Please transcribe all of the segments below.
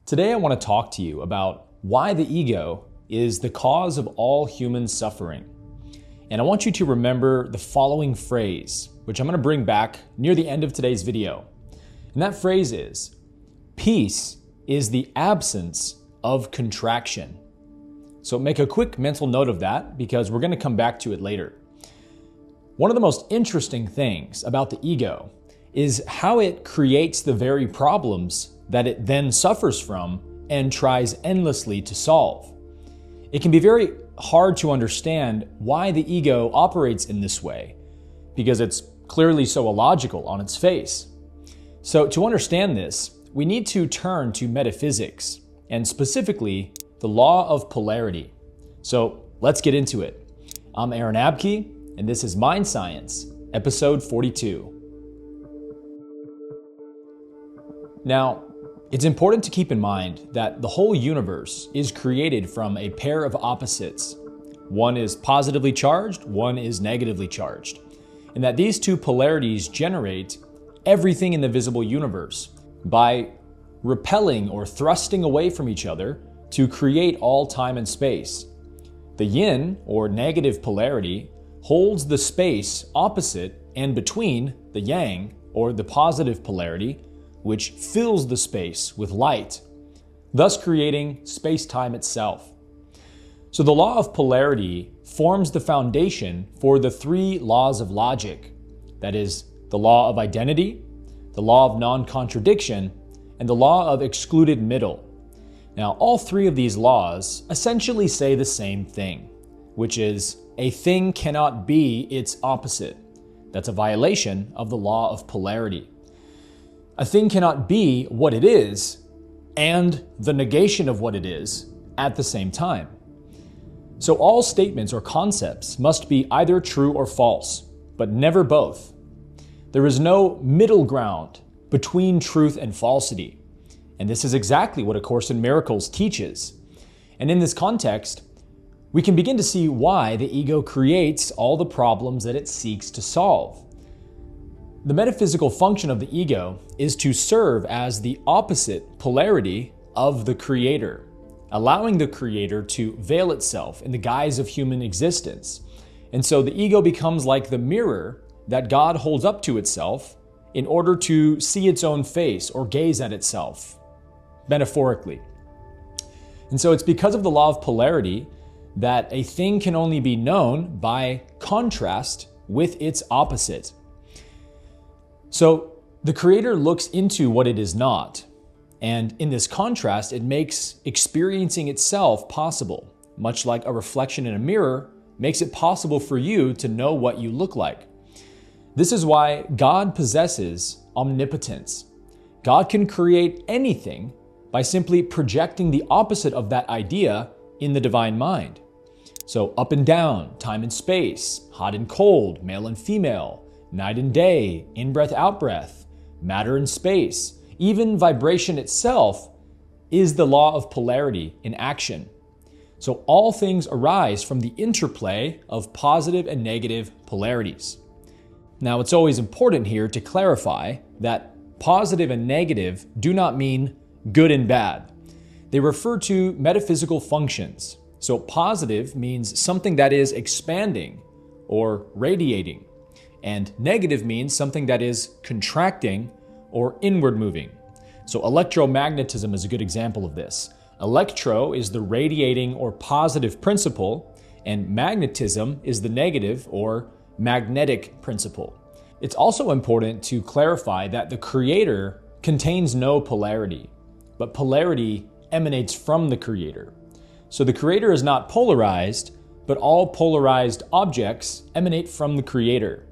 Today I want to talk to you about why the ego is the cause of all human suffering. And I want you to remember the following phrase, which I'm going to bring back near the end of today's video. And that phrase is, peace is the absence of contraction. So make a quick mental note of that because we're going to come back to it later. One of the most interesting things about the ego is how it creates the very problems that it then suffers from and tries endlessly to solve. It can be very hard to understand why the ego operates in this way because it's clearly so illogical on its face. So to understand this, we need to turn to metaphysics and specifically the law of polarity. So let's get into it. I'm Aaron Abke and this is MindScience, episode 42. Now, it's important to keep in mind that the whole universe is created from a pair of opposites. One is positively charged, one is negatively charged. And that these two polarities generate everything in the visible universe by repelling or thrusting away from each other to create all time and space. The yin, or negative polarity, holds the space opposite and between the yang, or the positive polarity, which fills the space with light, thus creating space-time itself. So the law of polarity forms the foundation for the three laws of logic. That is, the law of identity, the law of non-contradiction, and the law of excluded middle. Now, all three of these laws essentially say the same thing, which is a thing cannot be its opposite. That's a violation of the law of polarity. A thing cannot be what it is and the negation of what it is at the same time. So all statements or concepts must be either true or false, but never both. There is no middle ground between truth and falsity. And this is exactly what A Course in Miracles teaches. And in this context, we can begin to see why the ego creates all the problems that it seeks to solve. The metaphysical function of the ego is to serve as the opposite polarity of the creator, allowing the creator to veil itself in the guise of human existence. And so the ego becomes like the mirror that God holds up to itself in order to see its own face or gaze at itself, metaphorically. And so it's because of the law of polarity that a thing can only be known by contrast with its opposite. So the creator looks into what it is not, and in this contrast, it makes experiencing itself possible, much like a reflection in a mirror makes it possible for you to know what you look like. This is why God possesses omnipotence. God can create anything by simply projecting the opposite of that idea in the divine mind. So up and down, time and space, hot and cold, male and female, night and day, in-breath, out-breath, matter and space, even vibration itself is the law of polarity in action. So all things arise from the interplay of positive and negative polarities. Now, it's always important here to clarify that positive and negative do not mean good and bad. They refer to metaphysical functions. So positive means something that is expanding or radiating, and negative means something that is contracting or inward moving. So electromagnetism is a good example of this. Electro is the radiating or positive principle, and magnetism is the negative or magnetic principle. It's also important to clarify that the creator contains no polarity, but polarity emanates from the creator. So the creator is not polarized, but all polarized objects emanate from the creator.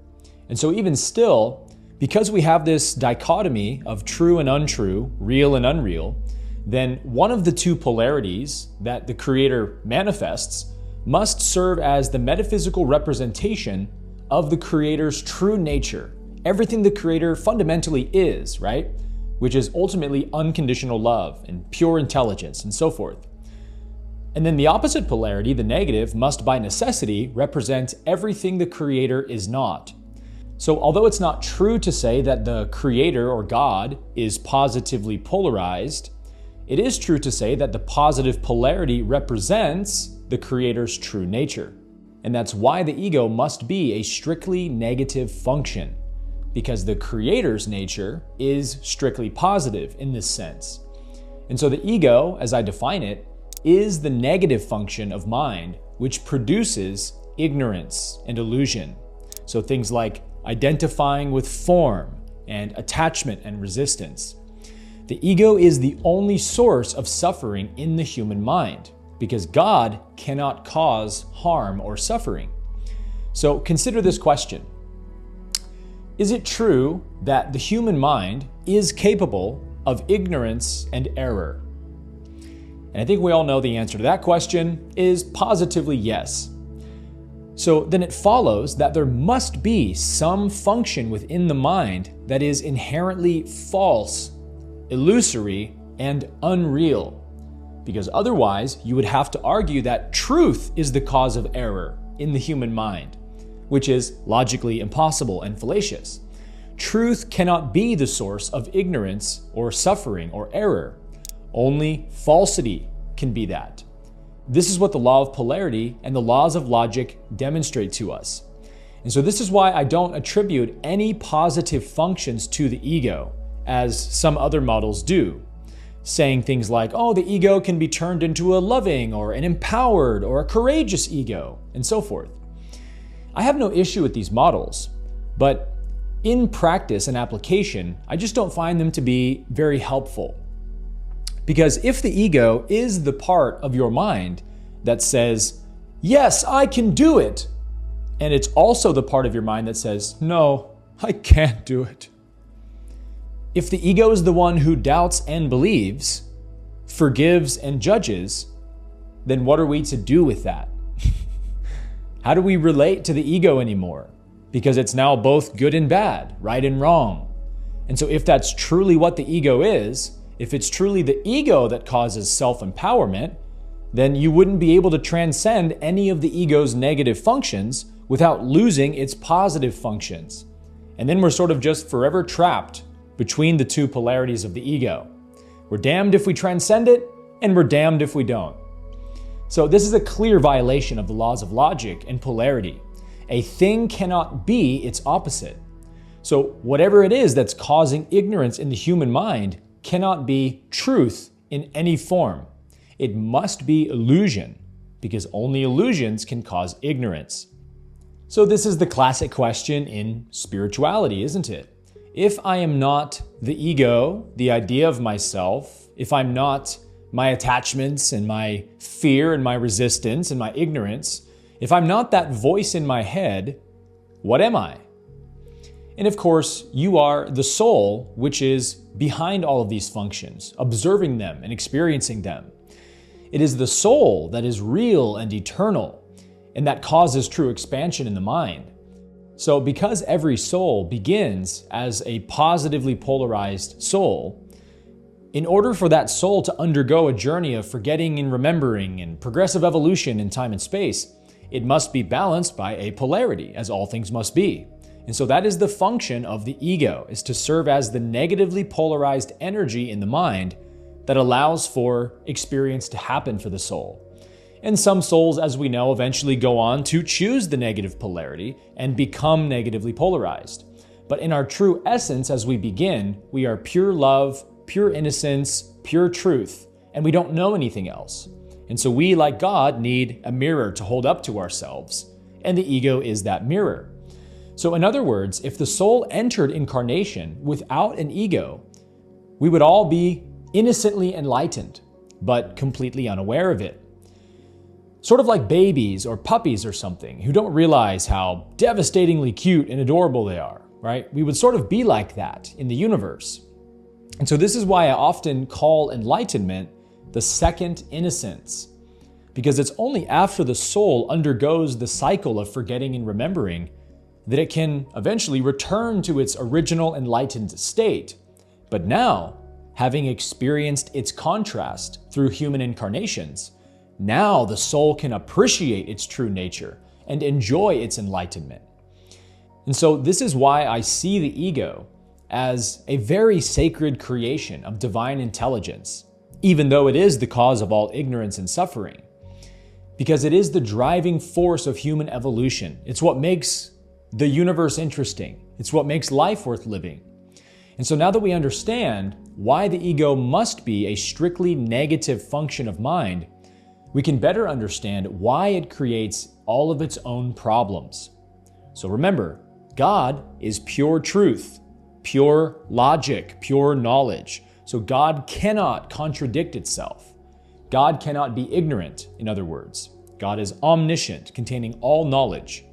And so even still, because we have this dichotomy of true and untrue, real and unreal, then one of the two polarities that the creator manifests must serve as the metaphysical representation of the creator's true nature. Everything the creator fundamentally is, right? Which is ultimately unconditional love and pure intelligence and so forth. And then the opposite polarity, the negative, must by necessity represent everything the creator is not. So although it's not true to say that the creator or God is positively polarized, it is true to say that the positive polarity represents the Creator's true nature. And that's why the ego must be a strictly negative function, because the Creator's nature is strictly positive in this sense. And so the ego, as I define it, is the negative function of mind, which produces ignorance and illusion. So things like identifying with form and attachment and resistance. The ego is the only source of suffering in the human mind, because God cannot cause harm or suffering. So consider this question. Is it true that the human mind is capable of ignorance and error? And I think we all know the answer to that question is positively yes. So then it follows that there must be some function within the mind that is inherently false, illusory, and unreal. Because otherwise, you would have to argue that truth is the cause of error in the human mind, which is logically impossible and fallacious. Truth cannot be the source of ignorance or suffering or error. Only falsity can be that. This is what the law of polarity and the laws of logic demonstrate to us. And so this is why I don't attribute any positive functions to the ego, as some other models do, saying things like, oh, the ego can be turned into a loving or an empowered or a courageous ego, and so forth. I have no issue with these models, but in practice and application, I just don't find them to be very helpful. Because if the ego is the part of your mind that says, yes, I can do it, and it's also the part of your mind that says, no, I can't do it. If the ego is the one who doubts and believes, forgives and judges, then what are we to do with that? How do we relate to the ego anymore? Because it's now both good and bad, right and wrong. And so if that's truly what the ego is, if it's truly the ego that causes self-empowerment, then you wouldn't be able to transcend any of the ego's negative functions without losing its positive functions. And then we're sort of just forever trapped between the two polarities of the ego. We're damned if we transcend it, and we're damned if we don't. So this is a clear violation of the laws of logic and polarity. A thing cannot be its opposite. So whatever it is that's causing ignorance in the human mind cannot be truth in any form. It must be illusion, because only illusions can cause ignorance. So this is the classic question in spirituality, isn't it? If I am not the ego, the idea of myself, if I'm not my attachments and my fear and my resistance and my ignorance, if I'm not that voice in my head, what am I? And of course, you are the soul, which is behind all of these functions, observing them and experiencing them. It is the soul that is real and eternal, and that causes true expansion in the mind. So because every soul begins as a positively polarized soul, in order for that soul to undergo a journey of forgetting and remembering and progressive evolution in time and space, it must be balanced by a polarity, as all things must be. And so that is the function of the ego, is to serve as the negatively polarized energy in the mind that allows for experience to happen for the soul. And some souls, as we know, eventually go on to choose the negative polarity and become negatively polarized. But in our true essence, as we begin, we are pure love, pure innocence, pure truth, and we don't know anything else. And so we, like God, need a mirror to hold up to ourselves, and the ego is that mirror. So in other words, if the soul entered incarnation without an ego, we would all be innocently enlightened, but completely unaware of it. Sort of like babies or puppies or something who don't realize how devastatingly cute and adorable they are, right? We would sort of be like that in the universe. And so this is why I often call enlightenment the second innocence, because it's only after the soul undergoes the cycle of forgetting and remembering that it can eventually return to its original enlightened state. But now, having experienced its contrast through human incarnations, now the soul can appreciate its true nature and enjoy its enlightenment. And so this is why I see the ego as a very sacred creation of divine intelligence. even though it is the cause of all ignorance and suffering. Because it is the driving force of human evolution. It's what makes the universe interesting. It's what makes life worth living. And so now that we understand why the ego must be a strictly negative function of mind, we can better understand why it creates all of its own problems. So remember, God is pure truth, pure logic, pure knowledge. So God cannot contradict itself. God cannot be ignorant, in other words. God is omniscient, containing all knowledge.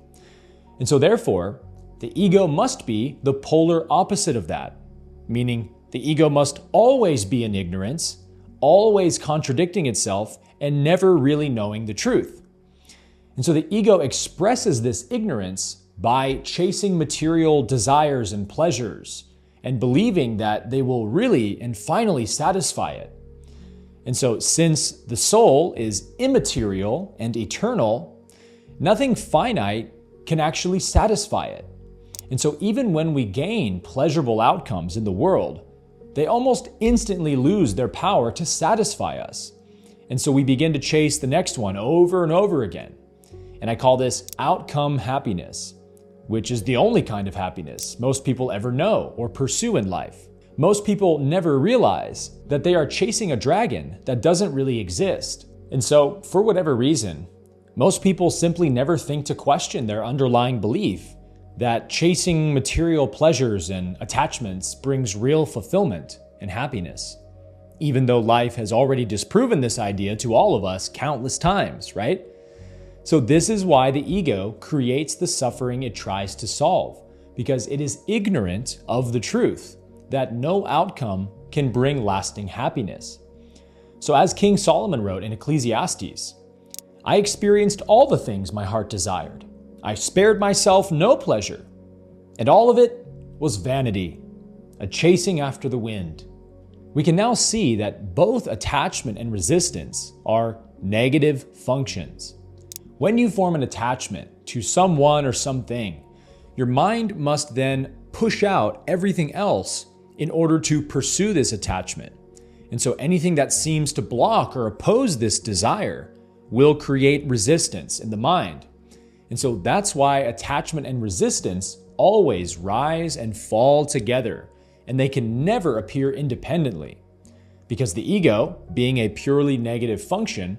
And so therefore, the ego must be the polar opposite of that, meaning the ego must always be in ignorance, always contradicting itself, and never really knowing the truth. And so the ego expresses this ignorance by chasing material desires and pleasures and believing that they will really and finally satisfy it. And so since the soul is immaterial and eternal, nothing finite can actually satisfy it. And so even when we gain pleasurable outcomes in the world, they almost instantly lose their power to satisfy us. And so we begin to chase the next one over and over again. And I call this outcome happiness, which is the only kind of happiness most people ever know or pursue in life. Most people never realize that they are chasing a dragon that doesn't really exist. And so, for whatever reason, most people simply never think to question their underlying belief that chasing material pleasures and attachments brings real fulfillment and happiness, even though life has already disproven this idea to all of us countless times, right? So this is why the ego creates the suffering it tries to solve, because it is ignorant of the truth that no outcome can bring lasting happiness. So as King Solomon wrote in Ecclesiastes, I experienced all the things my heart desired. I spared myself no pleasure, and all of it was vanity, a chasing after the wind. We can now see that both attachment and resistance are negative functions. When you form an attachment to someone or something, your mind must then push out everything else in order to pursue this attachment. And so anything that seems to block or oppose this desire will create resistance in the mind. And so that's why attachment and resistance always rise and fall together, and they can never appear independently. Because the ego, being a purely negative function,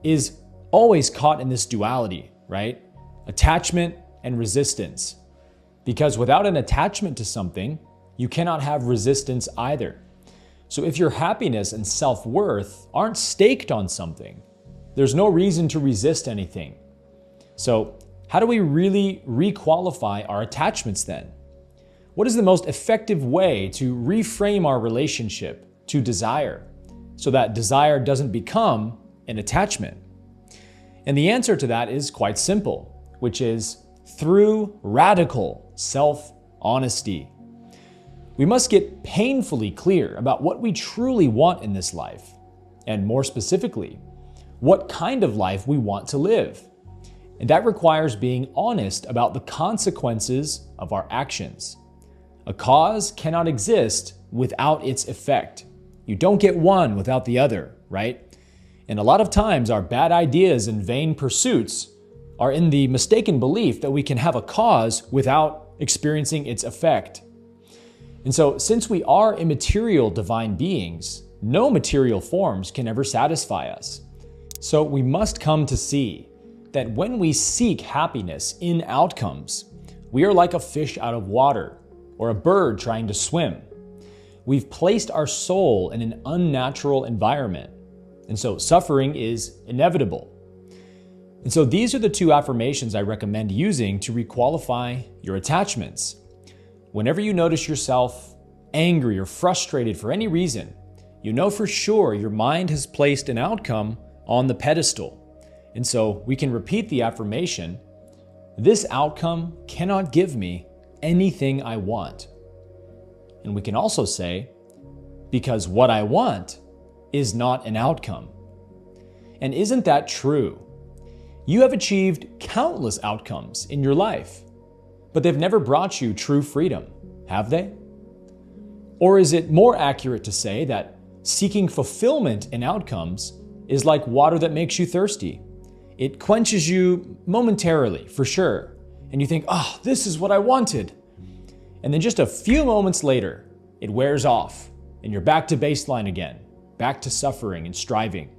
is always caught in this duality, right? Attachment and resistance. Because without an attachment to something, you cannot have resistance either. So if your happiness and self-worth aren't staked on something, there's no reason to resist anything. So how do we really requalify our attachments then? What is the most effective way to reframe our relationship to desire so that desire doesn't become an attachment? And the answer to that is quite simple, which is through radical self-honesty. We must get painfully clear about what we truly want in this life, and more specifically, what kind of life we want to live. And that requires being honest about the consequences of our actions. A cause cannot exist without its effect. You don't get one without the other, right? And a lot of times our bad ideas and vain pursuits are in the mistaken belief that we can have a cause without experiencing its effect. And so since we are immaterial divine beings, no material forms can ever satisfy us. So we must come to see that when we seek happiness in outcomes, we are like a fish out of water or a bird trying to swim. We've placed our soul in an unnatural environment, and so suffering is inevitable. And so these are the two affirmations I recommend using to requalify your attachments. Whenever you notice yourself angry or frustrated for any reason, you know for sure your mind has placed an outcome on the pedestal. And so we can repeat the affirmation, this outcome cannot give me anything I want. And we can also say, because what I want is not an outcome. And isn't that true? You have achieved countless outcomes in your life, but they've never brought you true freedom, have they? Or is it more accurate to say that Seeking fulfillment in outcomes is like water that makes you thirsty. It quenches you momentarily, for sure. And you think, oh, this is what I wanted. And then just a few moments later, it wears off and you're back to baseline again, back to suffering and striving.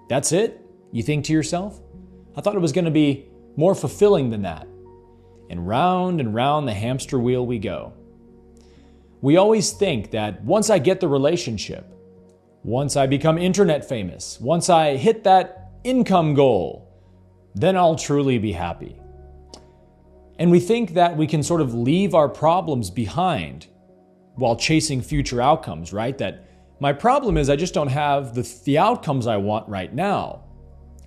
That's it? You think to yourself? I thought it was going to be more fulfilling than that. And round the hamster wheel we go. We always think that once I get the relationship, once I become internet famous, once I hit that income goal, then I'll truly be happy. And we think that we can sort of leave our problems behind while chasing future outcomes, right? That my problem is I just don't have the outcomes I want right now.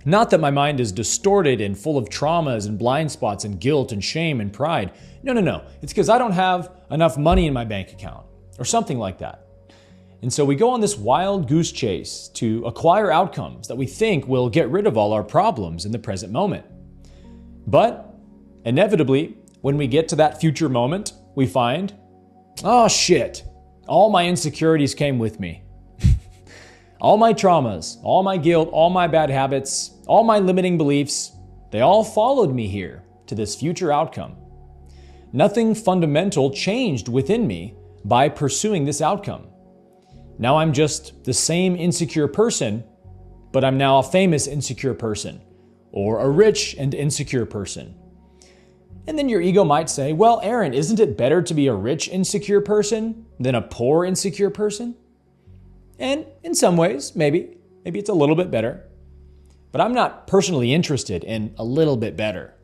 Not that my mind is distorted and full of traumas and blind spots and guilt and shame and pride. No. It's because I don't have enough money in my bank account or something like that. And so we go on this wild goose chase to acquire outcomes that we think will get rid of all our problems in the present moment. But inevitably, when we get to that future moment, we find, oh shit, all my insecurities came with me. All my traumas, all my guilt, all my bad habits, all my limiting beliefs, they all followed me here to this future outcome. Nothing fundamental changed within me by pursuing this outcome. Now I'm just the same insecure person, but I'm now a famous insecure person, or a rich and insecure person. And then your ego might say, well, Aaron, isn't it better to be a rich insecure person than a poor insecure person? And in some ways, maybe it's a little bit better. But I'm not personally interested in a little bit better.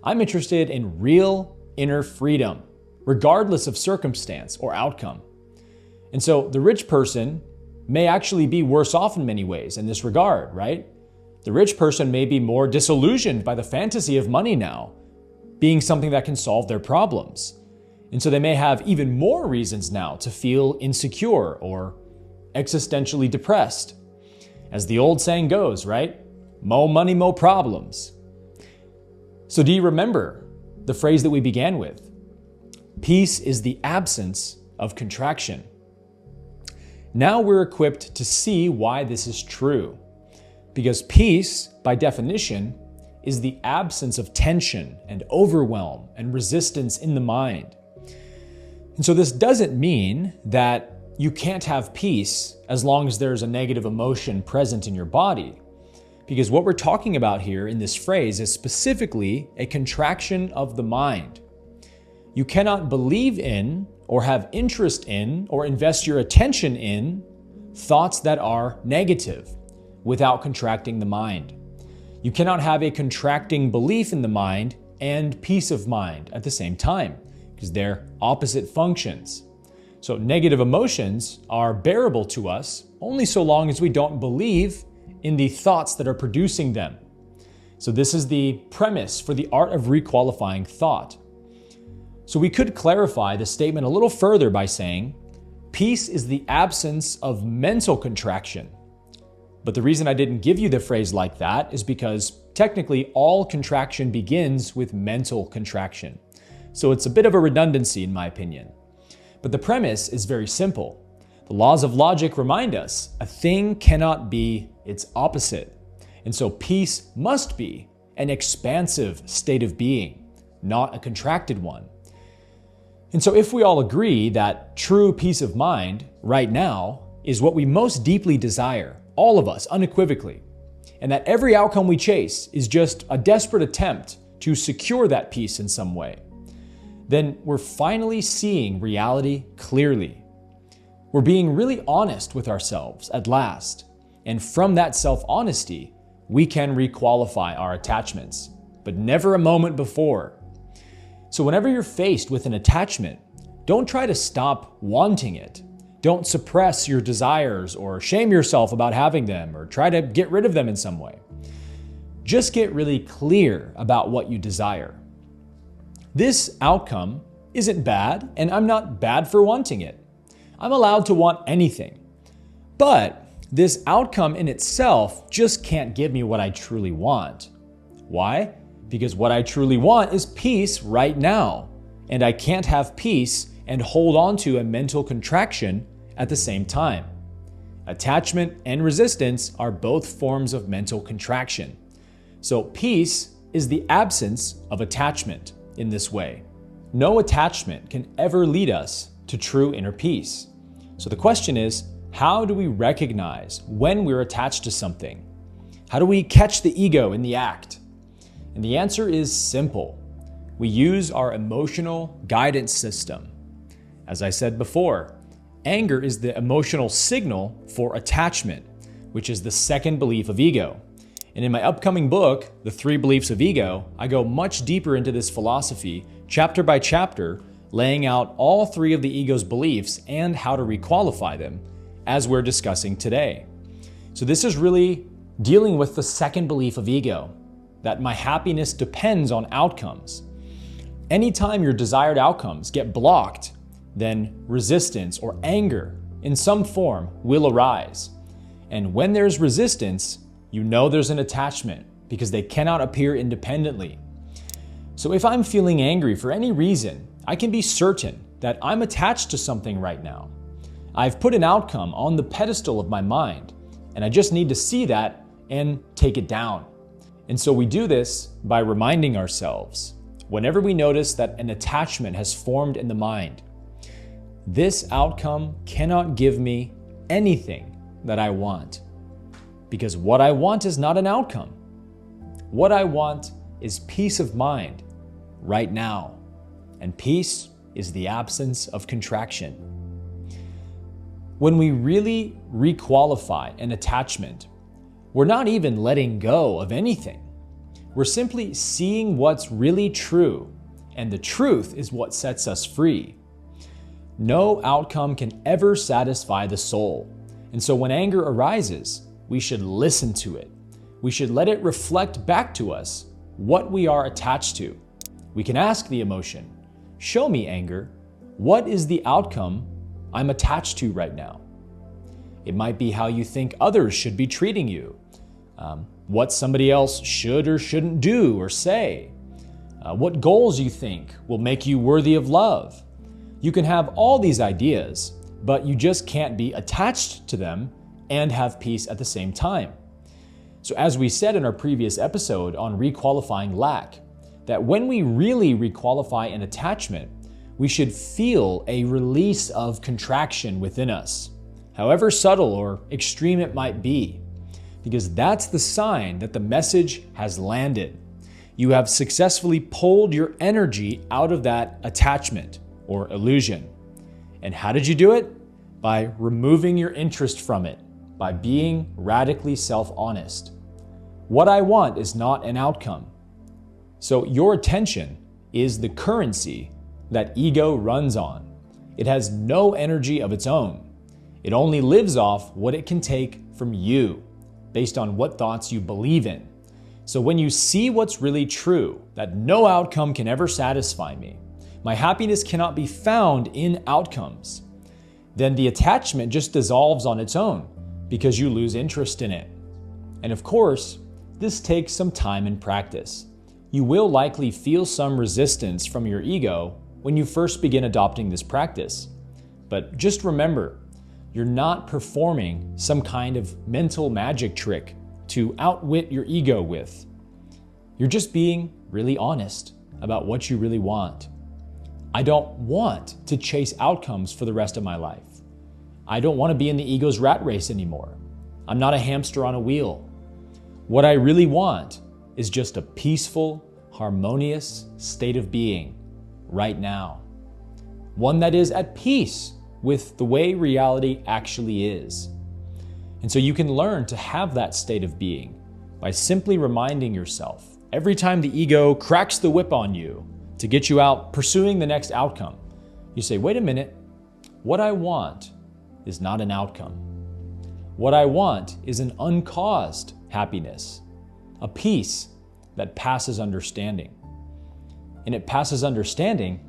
I'm interested in real inner freedom, regardless of circumstance or outcome. And so the rich person may actually be worse off in many ways in this regard, right? The rich person may be more disillusioned by the fantasy of money now, being something that can solve their problems. And so they may have even more reasons now to feel insecure or existentially depressed. As the old saying goes, right? Mo money, mo problems. So do you remember the phrase that we began with? Peace is the absence of contraction. Now we're equipped to see why this is true. Because peace, by definition, is the absence of tension and overwhelm and resistance in the mind. And so this doesn't mean that you can't have peace as long as there's a negative emotion present in your body. Because what we're talking about here in this phrase is specifically a contraction of the mind. You cannot believe in or have interest in or invest your attention in thoughts that are negative without contracting the mind. You cannot have a contracting belief in the mind and peace of mind at the same time because they're opposite functions. So negative emotions are bearable to us only so long as we don't believe in the thoughts that are producing them. So this is the premise for the art of requalifying thought. So we could clarify the statement a little further by saying, peace is the absence of mental contraction. But the reason I didn't give you the phrase like that is because technically all contraction begins with mental contraction. So it's a bit of a redundancy in my opinion. But the premise is very simple. The laws of logic remind us a thing cannot be its opposite. And so peace must be an expansive state of being, not a contracted one. And so if we all agree that true peace of mind right now is what we most deeply desire, all of us unequivocally, and that every outcome we chase is just a desperate attempt to secure that peace in some way, then we're finally seeing reality clearly. We're being really honest with ourselves at last. And from that self-honesty, we can requalify our attachments, but never a moment before. So whenever you're faced with an attachment, don't try to stop wanting it. Don't suppress your desires or shame yourself about having them or try to get rid of them in some way. Just get really clear about what you desire. This outcome isn't bad, and I'm not bad for wanting it. I'm allowed to want anything. But this outcome in itself just can't give me what I truly want. Why? Because what I truly want is peace right now, and I can't have peace and hold on to a mental contraction at the same time. Attachment and resistance are both forms of mental contraction. So peace is the absence of attachment in this way. No attachment can ever lead us to true inner peace. So the question is, how do we recognize when we're attached to something? How do we catch the ego in the act? And the answer is simple. We use our emotional guidance system. As I said before, anger is the emotional signal for attachment, which is the second belief of ego. And in my upcoming book, The 3 Beliefs of Ego, I go much deeper into this philosophy, chapter by chapter, laying out all 3 of the ego's beliefs and how to requalify them, as we're discussing today. So this is really dealing with the second belief of ego, that my happiness depends on outcomes. Anytime your desired outcomes get blocked, then resistance or anger in some form will arise. And when there's resistance, you know there's an attachment because they cannot appear independently. So if I'm feeling angry for any reason, I can be certain that I'm attached to something right now. I've put an outcome on the pedestal of my mind, and I just need to see that and take it down. And so we do this by reminding ourselves, whenever we notice that an attachment has formed in the mind, this outcome cannot give me anything that I want, because what I want is not an outcome. What I want is peace of mind right now, and peace is the absence of contraction. When we really requalify an attachment, we're not even letting go of anything. We're simply seeing what's really true, and the truth is what sets us free. No outcome can ever satisfy the soul. And so when anger arises, we should listen to it. We should let it reflect back to us what we are attached to. We can ask the emotion, show me, anger, what is the outcome I'm attached to right now? It might be how you think others should be treating you, what somebody else should or shouldn't do or say, what goals you think will make you worthy of love. You can have all these ideas, but you just can't be attached to them and have peace at the same time. So as we said in our previous episode on requalifying lack, that when we really requalify an attachment, we should feel a release of contraction within us, however subtle or extreme it might be, because that's the sign that the message has landed. You have successfully pulled your energy out of that attachment or illusion. And how did you do it? By removing your interest from it, by being radically self-honest. What I want is not an outcome. So your attention is the currency that ego runs on. It has no energy of its own. It only lives off what it can take from you, based on what thoughts you believe in. So when you see what's really true, that no outcome can ever satisfy me, my happiness cannot be found in outcomes, then the attachment just dissolves on its own because you lose interest in it. And of course, this takes some time and practice. You will likely feel some resistance from your ego when you first begin adopting this practice. But just remember, you're not performing some kind of mental magic trick to outwit your ego with. You're just being really honest about what you really want. I don't want to chase outcomes for the rest of my life. I don't want to be in the ego's rat race anymore. I'm not a hamster on a wheel. What I really want is just a peaceful, harmonious state of being right now. One that is at peace with the way reality actually is. And so you can learn to have that state of being by simply reminding yourself every time the ego cracks the whip on you to get you out pursuing the next outcome. You say, wait a minute, what I want is not an outcome. What I want is an uncaused happiness, a peace that passes understanding. And it passes understanding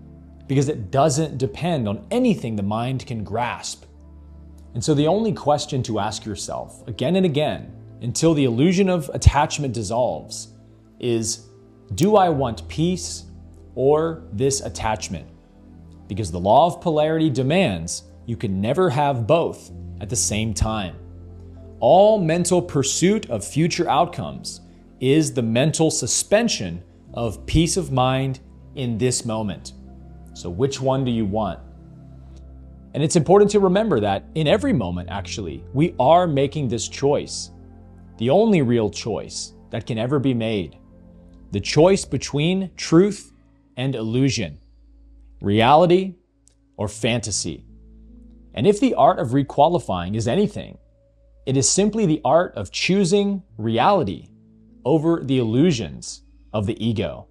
because it doesn't depend on anything the mind can grasp. And so the only question to ask yourself again and again until the illusion of attachment dissolves is, do I want peace or this attachment? Because the law of polarity demands you can never have both at the same time. All mental pursuit of future outcomes is the mental suspension of peace of mind in this moment. So which one do you want? And it's important to remember that in every moment, actually, we are making this choice. The only real choice that can ever be made. The choice between truth and illusion, reality or fantasy. And if the art of requalifying is anything, it is simply the art of choosing reality over the illusions of the ego.